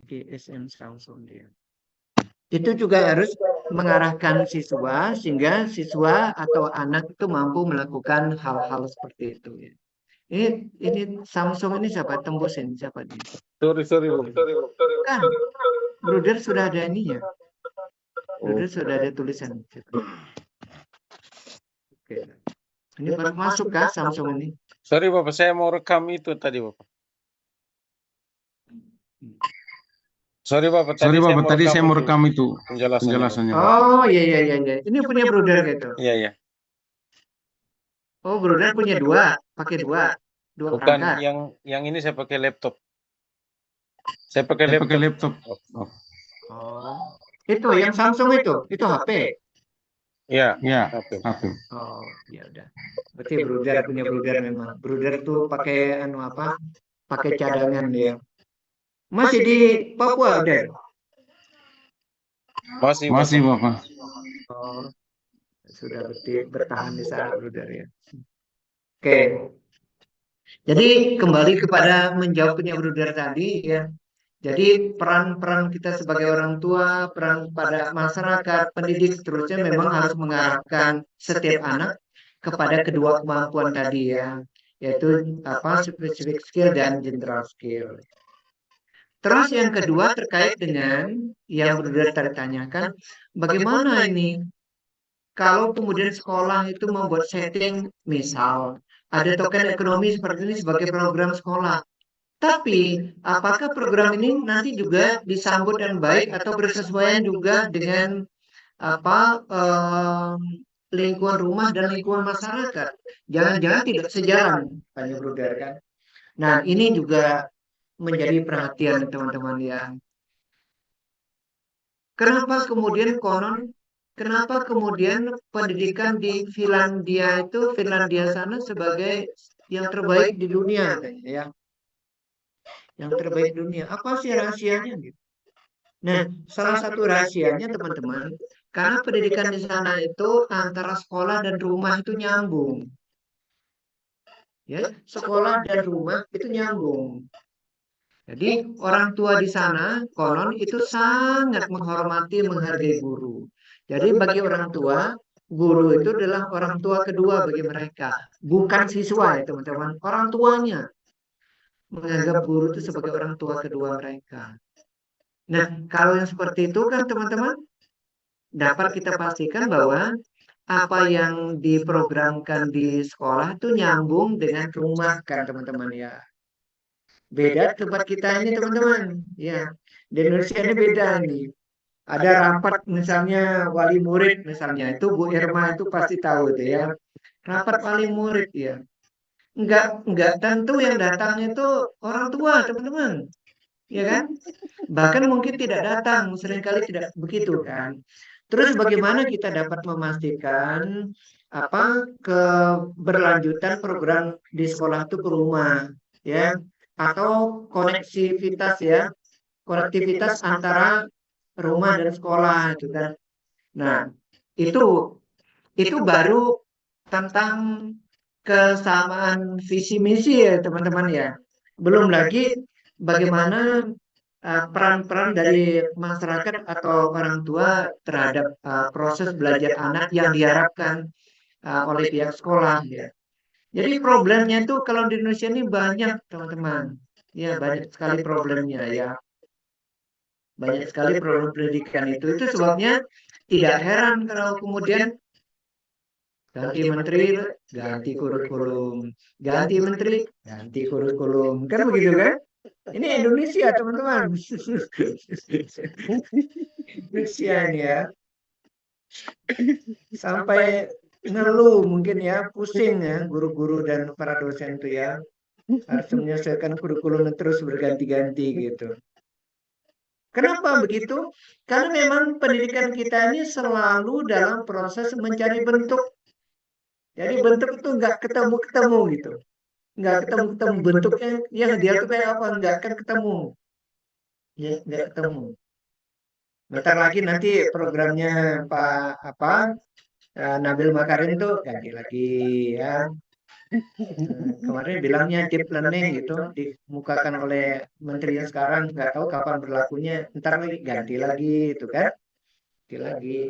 GSM Samsung dia. Itu juga harus mengarahkan siswa sehingga siswa atau anak itu mampu melakukan hal-hal seperti itu ya. Ini Samsung ini siapa? Tembusin siapa dia? Sorry, Bang. Kan, Bruder sudah ada ininya. Oh. Bruder sudah ada tulisan. Oke. Ini baru masuk kah Samsung ini? Sorry Bapak, saya mau rekam itu tadi Bapak. Sorry Bapak, tadi saya mau rekam itu penjelasannya. Oh iya. Ini punya Bruder gitu. Iya. Oh, Bruder punya dua, pakai dua Bukan, perangkat. yang ini saya pakai laptop. Saya pakai laptop. Oh, itu yang Samsung itu HP. Iya, HP. Oh, ya udah. Berarti Bruder punya Bruder memang. Bruder tuh pakai anu apa? Pakai cadangan dia. Masih di Papua, Der? Masih Bapak. Oh, sudah bertahan di sana Bruder ya. Oke. Jadi kembali kepada menjawabnya Bruder tadi ya. Jadi peran-peran kita sebagai orang tua, peran pada masyarakat, pendidik seterusnya memang harus mengarahkan setiap anak kepada kedua kemampuan tadi ya, yaitu apa specific skill dan general skill. Terus yang kedua terkait dengan yang Bruder tadi tanyakan, bagaimana ini kalau kemudian sekolah itu membuat setting, misal ada token ekonomi seperti ini sebagai program sekolah. Tapi, apakah program ini nanti juga disambut dengan baik atau bersesuaian juga dengan apa lingkungan rumah dan lingkungan masyarakat? Jangan-jangan tidak sejalan, tanya Bruder kan? Nah, ini juga menjadi perhatian teman-teman ya. Kenapa kemudian pendidikan di Finlandia sana sebagai yang terbaik di dunia, katanya, ya? Yang terbaik dunia. Apa sih rahasianya gitu? Nah, salah satu rahasianya teman-teman, karena pendidikan di sana itu antara sekolah dan rumah itu nyambung. Ya, sekolah dan rumah itu nyambung. Jadi orang tua di sana konon itu sangat menghormati, menghargai guru. Jadi bagi orang tua, guru itu adalah orang tua kedua bagi mereka, bukan siswa ya teman-teman. Orang tuanya menganggap guru itu sebagai orang tua kedua mereka. Nah, kalau yang seperti itu kan teman-teman dapat kita pastikan bahwa apa yang diprogramkan di sekolah itu nyambung dengan rumah kan teman-teman ya. Beda tempat kita ini teman-teman. Ya, di Indonesia ini beda nih. Ada rapat misalnya wali murid misalnya itu Bu Irma itu pasti tahu itu ya. Rapat wali murid ya. Enggak tentu yang datang itu orang tua teman-teman. Ya kan? Bahkan mungkin tidak datang, seringkali tidak begitu kan. Terus bagaimana kita dapat memastikan apa keberlanjutan program di sekolah itu ke rumah ya atau koneksivitas ya, konektivitas antara rumah dan sekolah itu kan. Nah, itu itu baru tentang kesamaan visi misi ya teman-teman ya. Belum lagi bagaimana peran-peran dari masyarakat atau orang tua terhadap proses belajar anak yang diharapkan oleh pihak sekolah ya. Jadi problemnya itu kalau di Indonesia ini banyak teman-teman. Ya banyak sekali problemnya ya. Banyak sekali problem pendidikan itu. Itu sebabnya tidak heran kalau kemudian ganti menteri, ganti kurikulum, ganti menteri, ganti kurikulum. Kan begitu kan? Ini Indonesia, teman-teman. Indonesia ini ya. Sampai ngeluh mungkin ya, pusing ya guru-guru dan para dosen itu ya. Harus menyelesaikan kurikulum terus berganti-ganti gitu. Kenapa begitu? Karena memang pendidikan kita ini selalu dalam proses mencari bentuk. Jadi bentuk itu nggak ketemu-ketemu gitu. Nggak ketemu-ketemu bentuknya yang dia tuh kayak apa? Nggak akan ketemu. Ya, nggak ketemu. Bentar lagi nanti programnya Pak Nabil Makarim itu ganti lagi ya. Kemarin bilangnya deep learning gitu dimukakan oleh menteri yang sekarang, nggak tahu kapan berlakunya, ntar lagi ganti lagi itu kan, ganti lagi.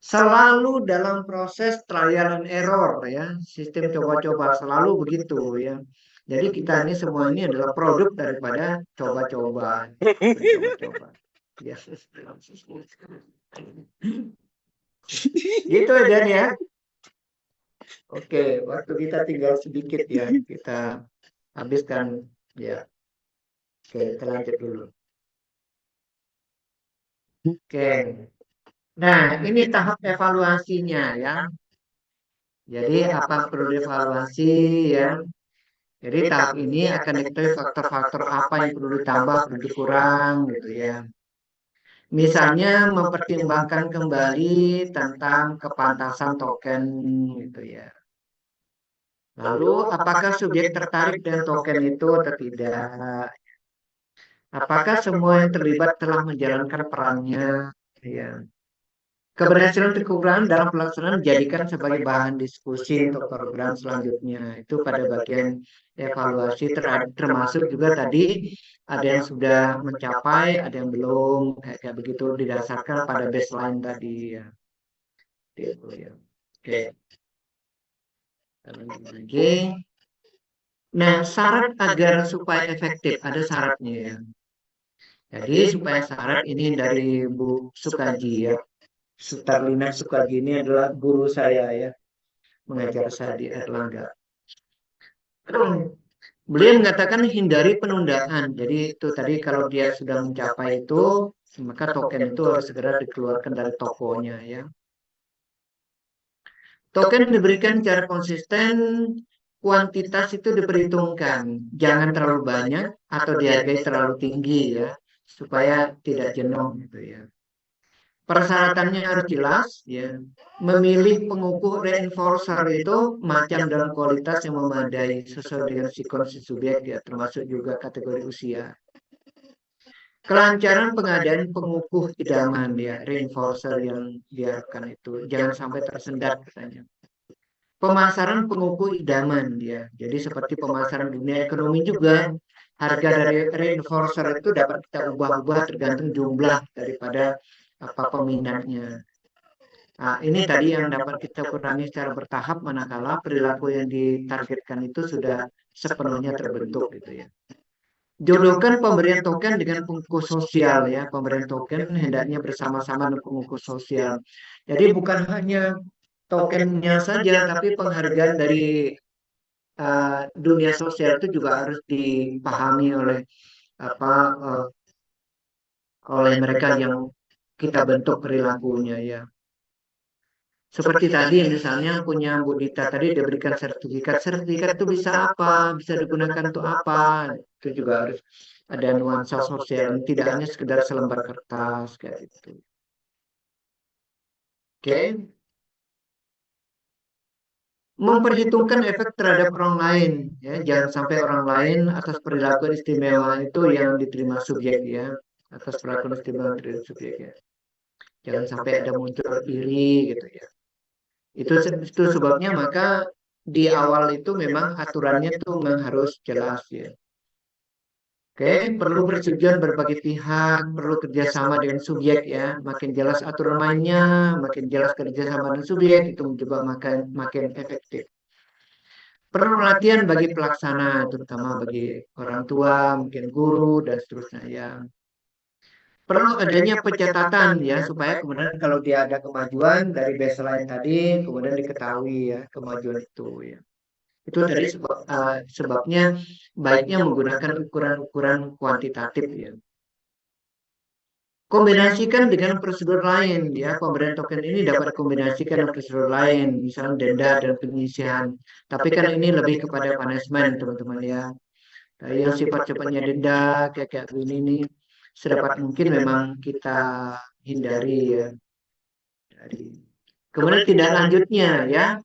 Selalu dalam proses trial and error ya, sistem coba-coba selalu begitu ya. Jadi kita ini semua ini adalah produk daripada coba-coba, coba-coba. Ya. Gitu ya Dan ya. Oke, waktu kita tinggal sedikit ya, kita habiskan ya. Oke, kita lanjut dulu. Oke. Nah, ini tahap evaluasinya ya. Jadi apa yang perlu dievaluasi ya. Jadi tahap ini akan diketahui faktor-faktor apa yang perlu ditambah, perlu dikurang gitu ya. Misalnya mempertimbangkan kembali tentang kepantasan token gitu ya. Lalu apakah subjek tertarik dengan token itu atau tidak? Apakah semua yang terlibat telah menjalankan perannya? Ya. Keberhasilan dan kekurangan dalam pelaksanaan dijadikan sebagai bahan diskusi untuk program selanjutnya. Itu pada bagian evaluasi termasuk juga tadi ada yang sudah mencapai, ada yang belum, kayak begitu didasarkan pada baseline tadi ya. Gitu ya. Oke. Lagi. Nah, syarat agar supaya efektif ada syaratnya ya. Jadi supaya syarat ini dari Bu Sukaji ya. Sutarlina Sukaji ini adalah guru saya ya, mengajar saya di Erlangga. Beliau mengatakan hindari penundaan. Jadi itu tadi kalau dia sudah mencapai itu, maka token itu harus segera dikeluarkan dari tokonya ya. Token diberikan secara konsisten, kuantitas itu diperhitungkan. Jangan terlalu banyak atau dihargai terlalu tinggi ya, supaya tidak jenuh gitu ya. Persyaratannya harus jelas ya. Memilih pengukur reinforcer itu macam dan kualitas yang memadai sesuai dengan psikologi subjek ya, termasuk juga kategori usia. Kelancaran pengadaan pengukuh idaman ya, reinforcer yang diharapkan itu jangan sampai tersendat katanya. Pemasaran pengukuh idaman ya. Jadi seperti pemasaran dunia ekonomi juga, harga dari reinforcer itu dapat kita ubah-ubah tergantung jumlah daripada apa peminatnya. Nah, ini tadi yang dapat kita kurangi secara bertahap manakala perilaku yang ditargetkan itu sudah sepenuhnya terbentuk gitu ya. Jodohkan pemberian token dengan pengukur sosial ya. Pemberian token hendaknya bersama-sama dengan pengukur sosial. Jadi bukan hanya tokennya saja, tapi penghargaan dari dunia sosial itu juga harus dipahami oleh apa oleh mereka yang kita bentuk perilakunya ya. Seperti tadi misalnya punya Bu Dita tadi diberikan sertifikat. Sertifikat itu bisa apa? Bisa digunakan untuk apa? Itu juga harus ada nuansa sosial, tidak hanya sekedar selembar kertas kayak gitu. Oke. Memperhitungkan efek terhadap orang lain ya, jangan sampai orang lain atas perilaku istimewa itu yang diterima subjek ya, atas perilaku istimewa yang diterima subjek ya. Jangan sampai ada muncul iri gitu ya. Itu sebabnya maka di awal itu memang aturannya tuh memang harus jelas ya. Oke, perlu persetujuan berbagai pihak, perlu kerjasama dengan subjek ya. Makin jelas aturan mainnya, makin jelas kerjasama dengan subjek itu mencoba makin efektif. Perlu latihan bagi pelaksana, terutama bagi orang tua, mungkin guru dan seterusnya ya. Perlu adanya pencatatan ya supaya kemudian kalau dia ada kemajuan dari baseline tadi kemudian diketahui ya kemajuan itu ya. Itu tadi sebabnya baiknya menggunakan ukuran-ukuran kuantitatif ya. Kombinasikan dengan prosedur lain ya. Pemberian token ini dapat dikombinasikan dengan prosedur lain, misalnya denda dan penyisihan. Tapi kan ini lebih kepada punishment teman-teman ya. Yang sifat-sifatnya denda kayak ini nih sedapat mungkin memang kita hindari ya. Kemudian tidak lanjutnya ya,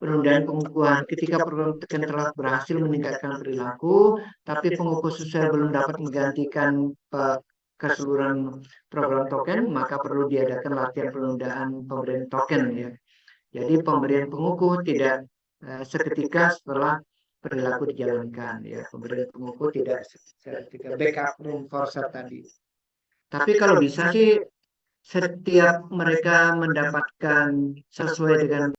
penundaan pengukuhan ketika program tekan telah berhasil meningkatkan perilaku, tapi pengukur sosial belum dapat menggantikan keseluruhan program token, maka perlu diadakan latihan penundaan pemberian token ya. Jadi pemberian pengukur tidak seketika setelah perilaku dijalankan, ya, pemberian pengukur tidak seketika, backup reinforcer tadi. Tapi kalau bisa sih setiap mereka mendapatkan sesuai dengan